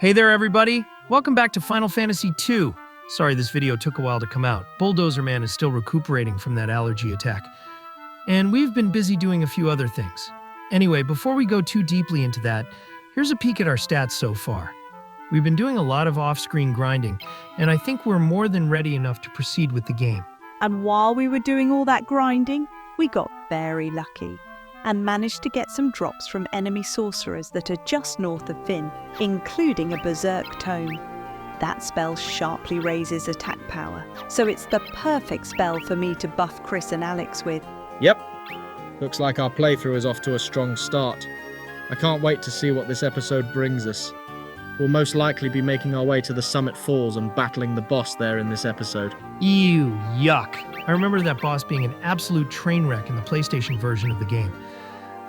Hey there, everybody. Welcome back to Final Fantasy II. Sorry this video took a while to come out. Bulldozer Man is still recuperating from that allergy attack. And we've been busy doing a few other things. Anyway, before we go too deeply into that, here's a peek at our stats so far. We've been doing a lot of off-screen grinding, and I think we're more than ready enough to proceed with the game. And while we were doing all that grinding, we got very lucky and managed to get some drops from enemy sorcerers that are just north of Finn, including a Berserk Tome. That spell sharply raises attack power, so it's the perfect spell for me to buff Chris and Alex with. Yep. Looks like our playthrough is off to a strong start. I can't wait to see what this episode brings us. We'll most likely be making our way to the Summit Falls and battling the boss there in this episode. Ew, yuck. I remember that boss being an absolute train wreck in the PlayStation version of the game.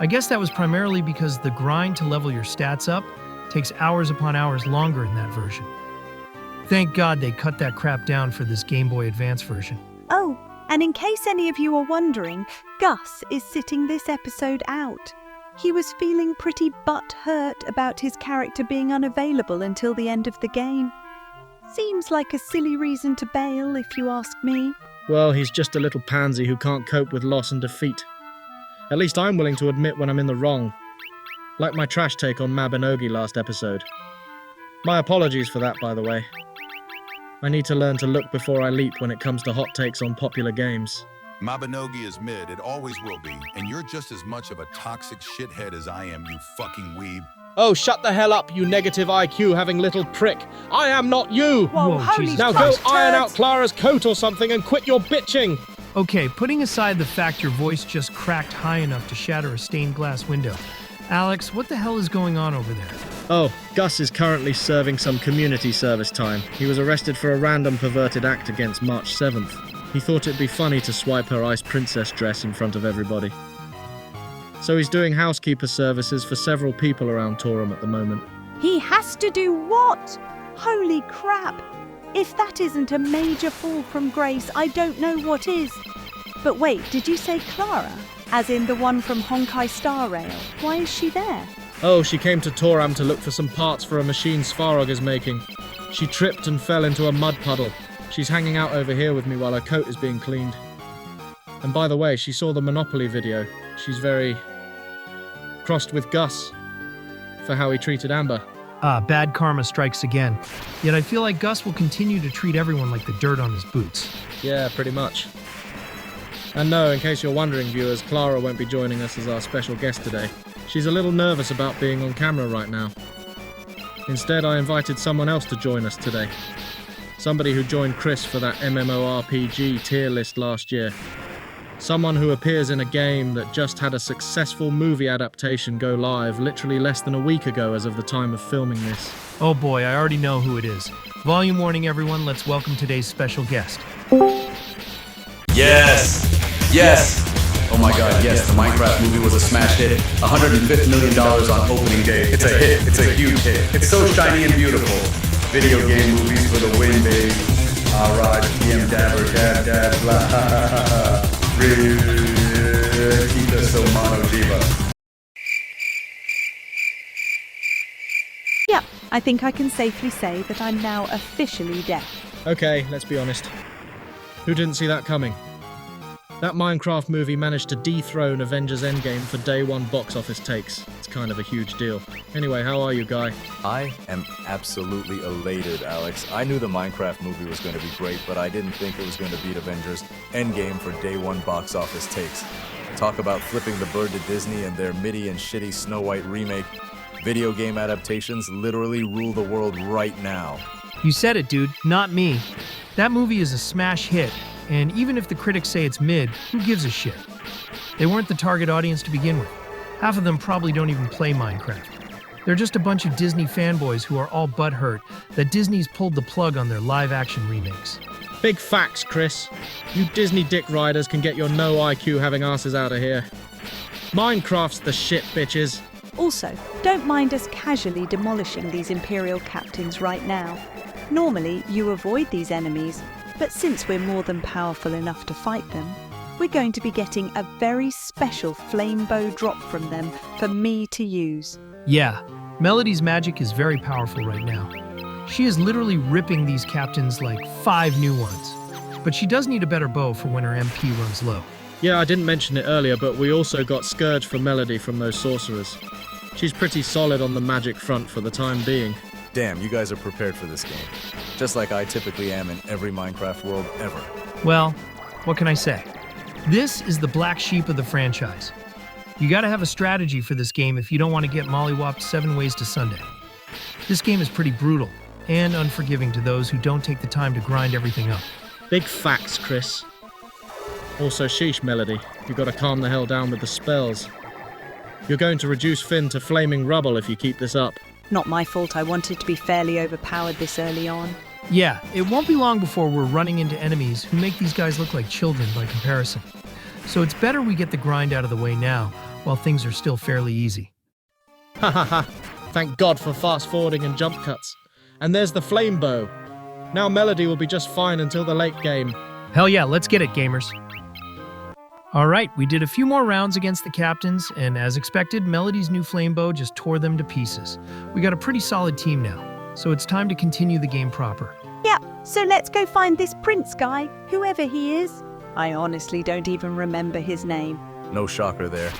I guess that was primarily because the grind to level your stats up takes hours upon hours longer in that version. Thank God they cut that crap down for this Game Boy Advance version. Oh, and in case any of you are wondering, Gus is sitting this episode out. He was feeling pretty butthurt about his character being unavailable until the end of the game. Seems like a silly reason to bail, if you ask me. Well, he's just a little pansy who can't cope with loss and defeat. At least I'm willing to admit when I'm in the wrong. Like my trash take on Mabinogi last episode. My apologies for that, by the way. I need to learn to look before I leap when it comes to hot takes on popular games. Mabinogi is mid, it always will be, and you're just as much of a toxic shithead as I am, you fucking weeb. Oh, shut the hell up, you negative IQ having little prick. I am not you! Whoa, holy Jesus Now go Christ, iron turds. out Clara's coat or something and quit your bitching! Okay, putting aside the fact your voice just cracked high enough to shatter a stained glass window. Alex, what the hell is going on over there? Oh, Gus is currently serving some community service time. He was arrested for a random perverted act against March 7th. He thought it'd be funny to swipe her ice princess dress in front of everybody. So he's doing housekeeper services for several people around Toram at the moment. He has to do what? Holy crap! If that isn't a major fall from grace, I don't know what is. But wait, did you say Clara? As in the one from Honkai Star Rail? Why is she there? Oh, she came to Toram to look for some parts for a machine Svarog is making. She tripped and fell into a mud puddle. She's hanging out over here with me while her coat is being cleaned. And by the way, she saw the Monopoly video. She's very crossed with Gus for how he treated Amber. Bad karma strikes again. Yet I feel like Gus will continue to treat everyone like the dirt on his boots. Yeah, pretty much. And no, in case you're wondering, viewers, Clara won't be joining us as our special guest today. She's a little nervous about being on camera right now. Instead, I invited someone else to join us today. Somebody who joined Chris for that MMORPG tier list last year. Someone who appears in a game that just had a successful movie adaptation go live literally less than a week ago as of the time of filming this. Oh boy, I already know who it is. Volume warning, everyone. Let's welcome today's special guest. Yes! Yes! Oh my god, yes, the Minecraft movie was a smash hit. $150 million on opening day. It's a hit. It's a huge hit. It's so shiny and beautiful. Video game movies for the win, baby. Alright, PM dabber, dab, dab, blah. Rikita so mono diva. Yep, I think I can safely say that I'm now officially deaf. Okay, let's be honest. Who didn't see that coming? That Minecraft movie managed to dethrone Avengers Endgame for day one box office takes. It's kind of a huge deal. Anyway, how are you, Guy? I am absolutely elated, Alex. I knew the Minecraft movie was going to be great, but I didn't think it was going to beat Avengers Endgame for day one box office takes. Talk about flipping the bird to Disney and their MIDI and shitty Snow White remake. Video game adaptations literally rule the world right now. You said it, dude, not me. That movie is a smash hit, and even if the critics say it's mid, who gives a shit? They weren't the target audience to begin with. Half of them probably don't even play Minecraft. They're just a bunch of Disney fanboys who are all butthurt that Disney's pulled the plug on their live-action remakes. Big facts, Chris. You Disney dick riders can get your no IQ having asses out of here. Minecraft's the shit, bitches. Also, don't mind us casually demolishing these Imperial captains right now. Normally, you avoid these enemies, but since we're more than powerful enough to fight them, we're going to be getting a very special flame bow drop from them for me to use. Yeah, Melody's magic is very powerful right now. She is literally ripping these captains like 5 new ones. But she does need a better bow for when her MP runs low. Yeah, I didn't mention it earlier, but we also got Scourge for Melody from those sorcerers. She's pretty solid on the magic front for the time being. Damn, you guys are prepared for this game. Just like I typically am in every Minecraft world ever. Well, what can I say? This is the black sheep of the franchise. You gotta have a strategy for this game if you don't want to get mollywopped 7 ways to Sunday. This game is pretty brutal and unforgiving to those who don't take the time to grind everything up. Big facts, Chris. Also, sheesh, Melody. You gotta calm the hell down with the spells. You're going to reduce Finn to flaming rubble if you keep this up. Not my fault I wanted to be fairly overpowered this early on. Yeah, it won't be long before we're running into enemies who make these guys look like children by comparison. So it's better we get the grind out of the way now, while things are still fairly easy. Ha ha ha. Thank God for fast forwarding and jump cuts. And there's the flame bow. Now Melody will be just fine until the late game. Hell yeah, let's get it, gamers. Alright, we did a few more rounds against the captains, and as expected, Melody's new flame bow just tore them to pieces. We got a pretty solid team now, so it's time to continue the game proper. Yeah, so let's go find this prince guy, whoever he is. I honestly don't even remember his name. No shocker there.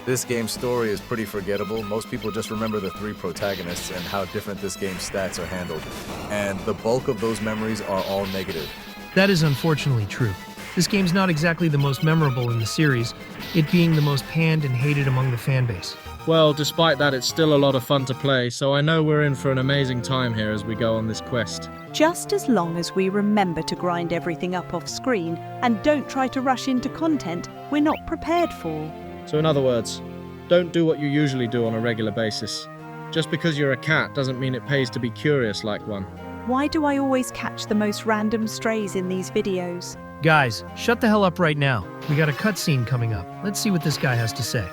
This game's story is pretty forgettable. Most people just remember the 3 protagonists and how different this game's stats are handled. And the bulk of those memories are all negative. That is unfortunately true. This game's not exactly the most memorable in the series, it being the most panned and hated among the fanbase. Well, despite that, it's still a lot of fun to play, so I know we're in for an amazing time here as we go on this quest. Just as long as we remember to grind everything up off screen and don't try to rush into content we're not prepared for. So in other words, don't do what you usually do on a regular basis. Just because you're a cat doesn't mean it pays to be curious like one. Why do I always catch the most random strays in these videos? Guys, shut the hell up right now. We got a cutscene coming up. Let's see what this guy has to say.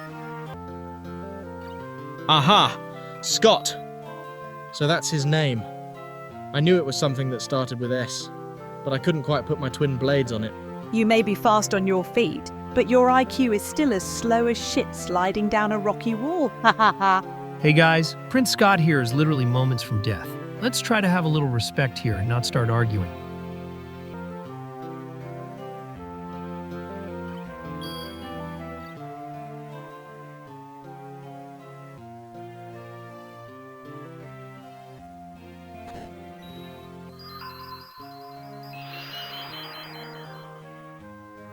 Aha! Scott! So that's his name. I knew it was something that started with S, but I couldn't quite put my twin blades on it. You may be fast on your feet, but your IQ is still as slow as shit sliding down a rocky wall. Ha ha ha. Hey guys, Prince Scott here is literally moments from death. Let's try to have a little respect here and not start arguing.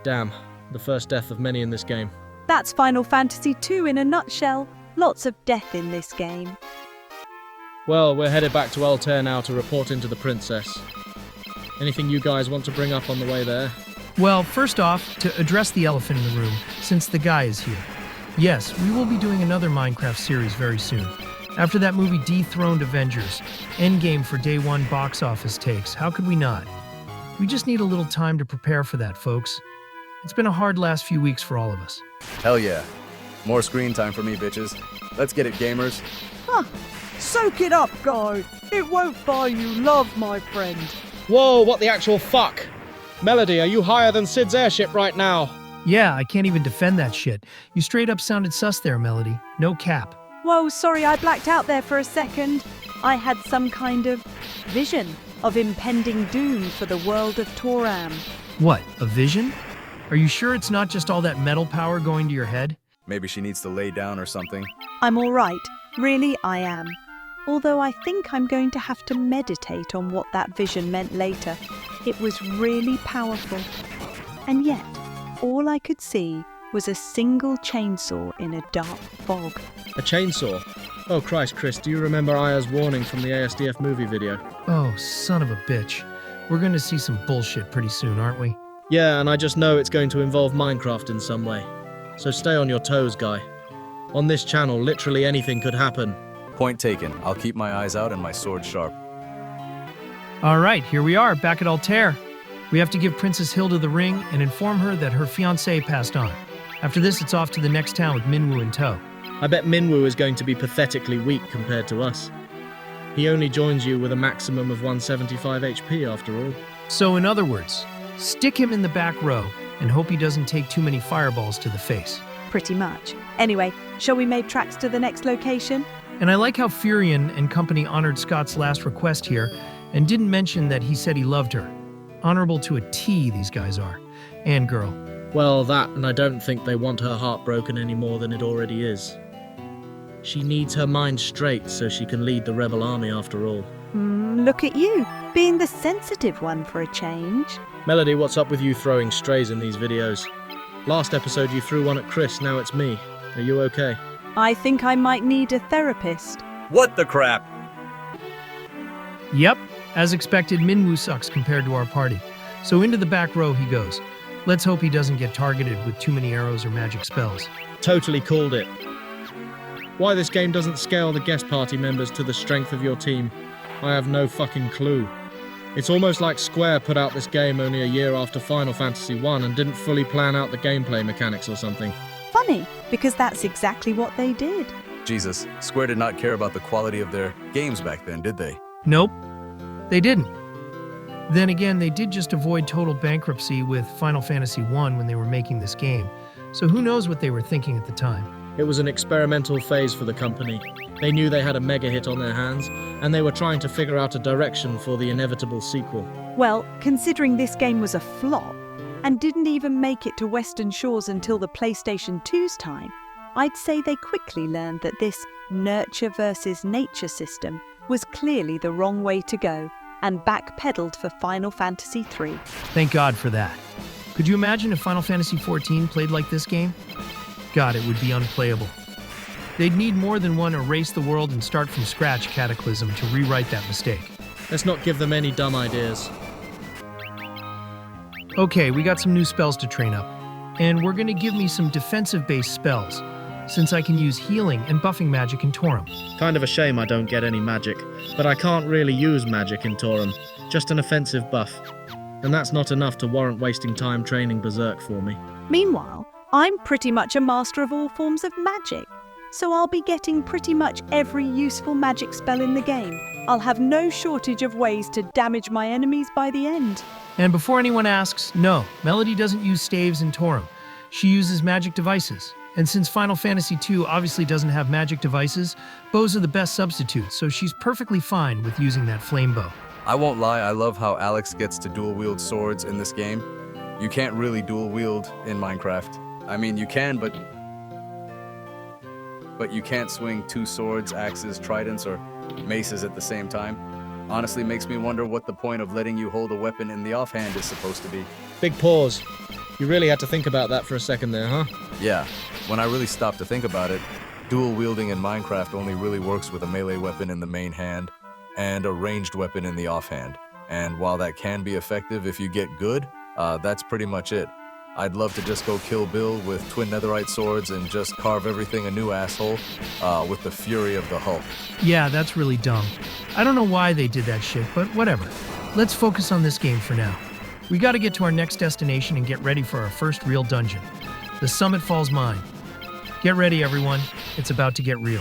Damn, the first death of many in this game. That's Final Fantasy II in a nutshell. Lots of death in this game. Well, we're headed back to Altair now to report into the princess. Anything you guys want to bring up on the way there? Well, first off, to address the elephant in the room, since the guy is here. Yes, we will be doing another Minecraft series very soon. After that movie dethroned Avengers, Endgame for day 1 box office takes, how could we not? We just need a little time to prepare for that, folks. It's been a hard last few weeks for all of us. Hell yeah. More screen time for me, bitches. Let's get it, gamers. Huh. Soak it up, guy. It won't buy you love, my friend. Whoa, what the actual fuck? Melody, are you higher than Sid's airship right now? Yeah, I can't even defend that shit. You straight up sounded sus there, Melody. No cap. Whoa, sorry, I blacked out there for a second. I had some kind of vision of impending doom for the world of Toram. What, a vision? Are you sure it's not just all that metal power going to your head? Maybe she needs to lay down or something. I'm all right. Really, I am. Although I think I'm going to have to meditate on what that vision meant later. It was really powerful. And yet, all I could see was a single chainsaw in a dark fog. A chainsaw? Oh Christ, Chris, do you remember Aya's warning from the ASDF movie video? Oh, son of a bitch. We're gonna see some bullshit pretty soon, aren't we? Yeah, and I just know it's going to involve Minecraft in some way. So stay on your toes, guy. On this channel, literally anything could happen. Point taken. I'll keep my eyes out and my sword sharp. Alright, here we are, back at Altair. We have to give Princess Hilda the ring and inform her that her fiancé passed on. After this, it's off to the next town with Minwoo in tow. I bet Minwoo is going to be pathetically weak compared to us. He only joins you with a maximum of 175 HP after all. So in other words, stick him in the back row and hope he doesn't take too many fireballs to the face. pretty much. Anyway, shall we make tracks to the next location? And I like how Furion and company honored Scott's last request here and didn't mention that he said he loved her. Honorable to a T, these guys are. And girl. Well, that, and I don't think they want her heart broken any more than it already is. She needs her mind straight so she can lead the rebel army after all. Look at you, being the sensitive one for a change. Melody, what's up with you throwing strays in these videos? Last episode you threw one at Chris, now it's me. Are you okay? I think I might need a therapist. What the crap? Yep, as expected, Minwoo sucks compared to our party. So into the back row he goes. Let's hope he doesn't get targeted with too many arrows or magic spells. Totally called it. Why this game doesn't scale the guest party members to the strength of your team, I have no fucking clue. It's almost like Square put out this game only a year after Final Fantasy I and didn't fully plan out the gameplay mechanics or something. Funny, because that's exactly what they did. Jesus, Square did not care about the quality of their games back then, did they? Nope, they didn't. Then again, they did just avoid total bankruptcy with Final Fantasy I when they were making this game, so who knows what they were thinking at the time. It was an experimental phase for the company. They knew they had a mega hit on their hands, and they were trying to figure out a direction for the inevitable sequel. Well, considering this game was a flop and didn't even make it to Western Shores until the PlayStation 2's time, I'd say they quickly learned that this nurture versus nature system was clearly the wrong way to go and backpedaled for Final Fantasy III. Thank God for that. Could you imagine if Final Fantasy XIV played like this game? God, it would be unplayable. They'd need more than one erase the world and start from scratch cataclysm to rewrite that mistake. Let's not give them any dumb ideas. Okay, we got some new spells to train up, and we're gonna give me some defensive-based spells, since I can use healing and buffing magic in Toram. Kind of a shame I don't get any magic, but I can't really use magic in Toram, just an offensive buff. And that's not enough to warrant wasting time training Berserk for me. Meanwhile, I'm pretty much a master of all forms of magic, so I'll be getting pretty much every useful magic spell in the game. I'll have no shortage of ways to damage my enemies by the end. And before anyone asks, no, Melody doesn't use staves in Toram. She uses magic devices. And since Final Fantasy II obviously doesn't have magic devices, bows are the best substitutes, so she's perfectly fine with using that flame bow. I won't lie, I love how Alex gets to dual-wield swords in this game. You can't really dual-wield in Minecraft. I mean, you can, but you can't swing two swords, axes, tridents, or maces at the same time. Honestly, makes me wonder what the point of letting you hold a weapon in the offhand is supposed to be. Big pause. You really had to think about that for a second there, huh? Yeah, when I really stopped to think about it, dual-wielding in Minecraft only really works with a melee weapon in the main hand and a ranged weapon in the offhand. And while that can be effective if you get good, that's pretty much it. I'd love to just go kill Bill with twin netherite swords and just carve everything a new asshole with the fury of the Hulk. Yeah, that's really dumb. I don't know why they did that shit, but whatever. Let's focus on this game for now. We gotta get to our next destination and get ready for our first real dungeon. The Summit Falls Mine. Get ready, everyone. It's about to get real.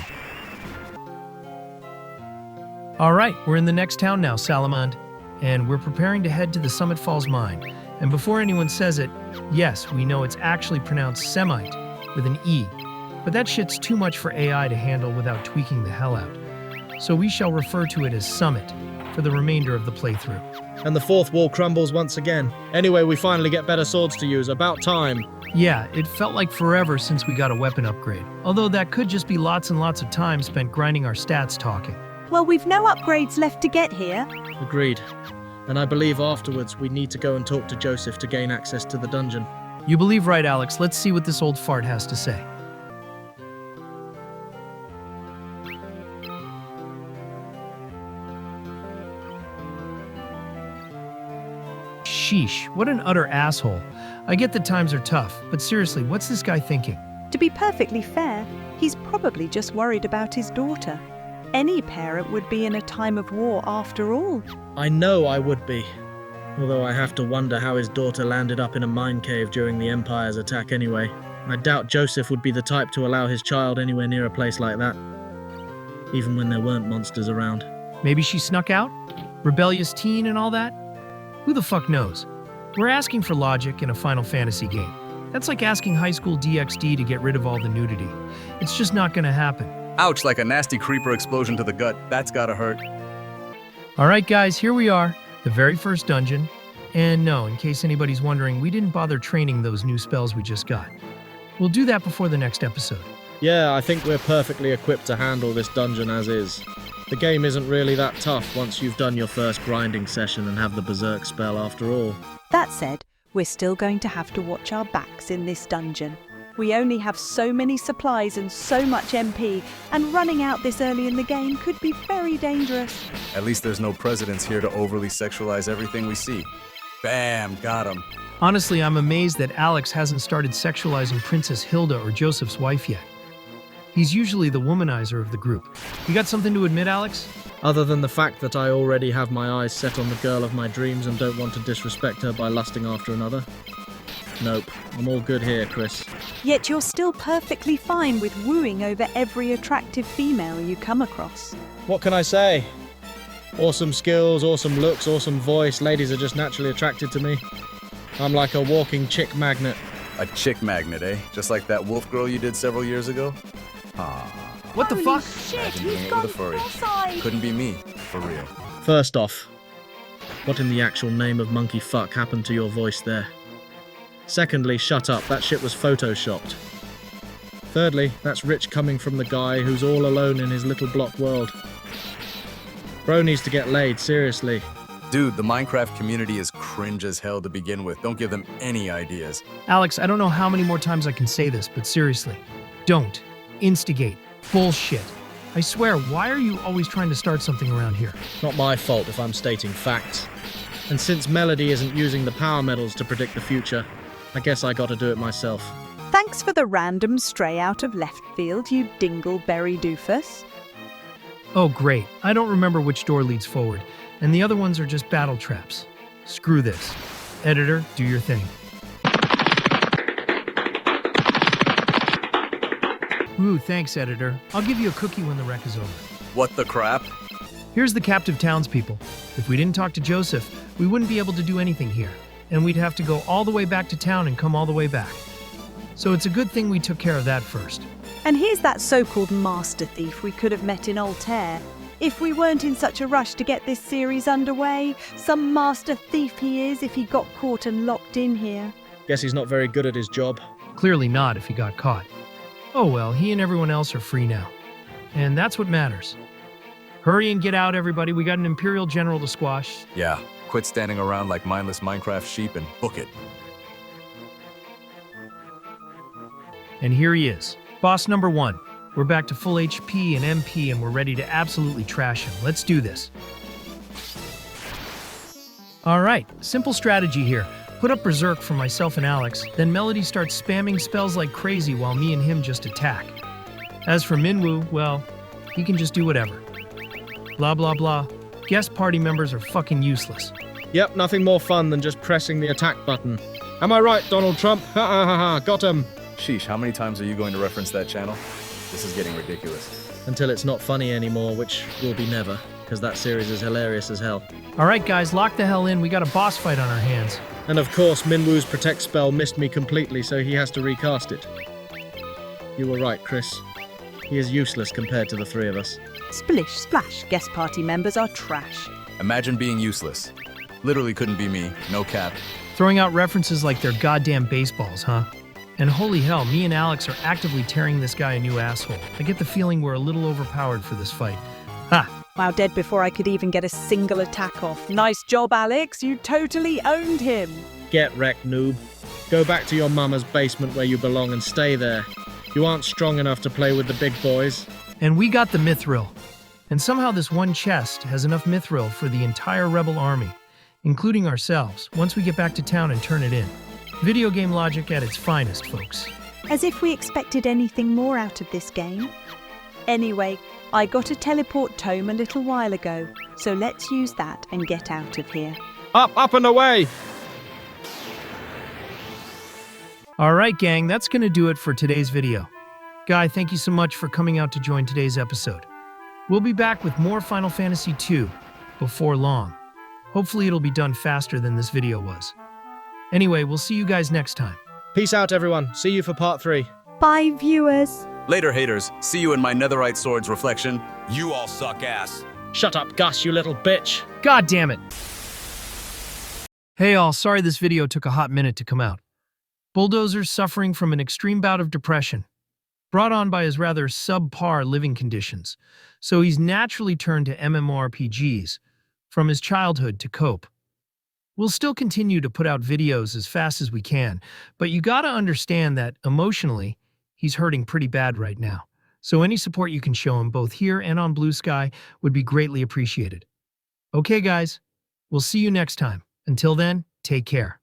Alright, we're in the next town now, Salamand. And we're preparing to head to the Summit Falls Mine. And before anyone says it, yes, we know it's actually pronounced Semite, with an E. But that shit's too much for AI to handle without tweaking the hell out. So we shall refer to it as Summit for the remainder of the playthrough. And the fourth wall crumbles once again. Anyway, we finally get better swords to use. About time. Yeah, it felt like forever since we got a weapon upgrade. Although that could just be lots and lots of time spent grinding our stats talking. Well, we've no upgrades left to get here. Agreed. And I believe afterwards we need to go and talk to Joseph to gain access to the dungeon. You believe right, Alex. Let's see what this old fart has to say. Sheesh, what an utter asshole. I get that times are tough, but seriously, what's this guy thinking? To be perfectly fair, he's probably just worried about his daughter. Any parent would be in a time of war after all. I know I would be. Although I have to wonder how his daughter landed up in a mine cave during the Empire's attack anyway. I doubt Joseph would be the type to allow his child anywhere near a place like that. Even when there weren't monsters around. Maybe she snuck out? Rebellious teen and all that? Who the fuck knows? We're asking for logic in a Final Fantasy game. That's like asking high school DxD to get rid of all the nudity. It's just not gonna happen. Ouch, like a nasty creeper explosion to the gut. That's gotta hurt. Alright guys, here we are, the very first dungeon. And no, in case anybody's wondering, we didn't bother training those new spells we just got. We'll do that before the next episode. Yeah, I think we're perfectly equipped to handle this dungeon as is. The game isn't really that tough once you've done your first grinding session and have the Berserk spell after all. That said, we're still going to have to watch our backs in this dungeon. We only have so many supplies and so much MP, and running out this early in the game could be very dangerous. At least there's no presidents here to overly sexualize everything we see. Bam, got him. Honestly, I'm amazed that Alex hasn't started sexualizing Princess Hilda or Joseph's wife yet. He's usually the womanizer of the group. You got something to admit, Alex? Other than the fact that I already have my eyes set on the girl of my dreams and don't want to disrespect her by lusting after another. Nope, I'm all good here, Chris. Yet you're still perfectly fine with wooing over every attractive female you come across. What can I say? Awesome skills, awesome looks, awesome voice. Ladies are just naturally attracted to me. I'm like a walking chick magnet. A chick magnet, eh? Just like that wolf girl you did several years ago? What the fuck? Imagine doing it with a furry. Couldn't be me, for real. First off, what in the actual name of monkey fuck happened to your voice there? Secondly, shut up, that shit was photoshopped. Thirdly, that's rich coming from the guy who's all alone in his little block world. Bro needs to get laid, seriously. Dude, the Minecraft community is cringe as hell to begin with. Don't give them any ideas. Alex, I don't know how many more times I can say this, but seriously, don't instigate bullshit. I swear, why are you always trying to start something around here? Not my fault if I'm stating facts. And since Melody isn't using the power medals to predict the future, I guess I gotta do it myself. Thanks for the random stray out of left field, you dingleberry doofus. Oh great, I don't remember which door leads forward, and the other ones are just battle traps. Screw this. Editor, do your thing. Ooh, thanks, editor. I'll give you a cookie when the wreck is over. What the crap? Here's the captive townspeople. If we didn't talk to Joseph, we wouldn't be able to do anything here, and we'd have to go all the way back to town and come all the way back. So it's a good thing we took care of that first. And here's that so-called master thief we could have met in Altair. If we weren't in such a rush to get this series underway, some master thief he is if he got caught and locked in here. Guess he's not very good at his job. Clearly not if he got caught. Oh well, he and everyone else are free now. And that's what matters. Hurry and get out, everybody. We got an Imperial General to squash. Yeah, quit standing around like mindless Minecraft sheep and book it. And here he is. Boss number 1. We're back to full HP and MP and we're ready to absolutely trash him. Let's do this. Alright, simple strategy here. Put up Berserk for myself and Alex, then Melody starts spamming spells like crazy while me and him just attack. As for Minwoo, well, he can just do whatever. Blah blah blah. Guest party members are fucking useless. Yep, nothing more fun than just pressing the attack button. Am I right, Donald Trump? Ha ha ha ha, got him! Sheesh, how many times are you going to reference that channel? This is getting ridiculous. Until it's not funny anymore, which will be never, because that series is hilarious as hell. Alright guys, lock the hell in, we got a boss fight on our hands. And of course, Minwoo's protect spell missed me completely, so he has to recast it. You were right, Chris. He is useless compared to the three of us. Splish splash, guest party members are trash. Imagine being useless. Literally couldn't be me, no cap. Throwing out references like they're goddamn baseballs, huh? And holy hell, me and Alex are actively tearing this guy a new asshole. I get the feeling we're a little overpowered for this fight. Ha! Wow, dead before I could even get a single attack off. Nice job, Alex. You totally owned him. Get wrecked, noob. Go back to your mama's basement where you belong and stay there. You aren't strong enough to play with the big boys. And we got the mithril. And somehow this one chest has enough mithril for the entire rebel army, including ourselves, once we get back to town and turn it in. Video game logic at its finest, folks. As if we expected anything more out of this game. Anyway, I got a teleport tome a little while ago, so let's use that and get out of here. Up and away! Alright gang, that's gonna do it for today's video. Guy, thank you so much for coming out to join today's episode. We'll be back with more Final Fantasy II before long. Hopefully it'll be done faster than this video was. Anyway, we'll see you guys next time. Peace out, everyone. See you for part 3. Bye, viewers. Later, haters. See you in my netherite sword's reflection. You all suck ass. Shut up, Gus, you little bitch. God damn it. Hey all, sorry this video took a hot minute to come out. Bulldozer's suffering from an extreme bout of depression, brought on by his rather subpar living conditions, so he's naturally turned to MMORPGs from his childhood to cope. We'll still continue to put out videos as fast as we can, but you gotta understand that emotionally, he's hurting pretty bad right now. So any support you can show him both here and on Blue Sky would be greatly appreciated. Okay guys, we'll see you next time. Until then, take care.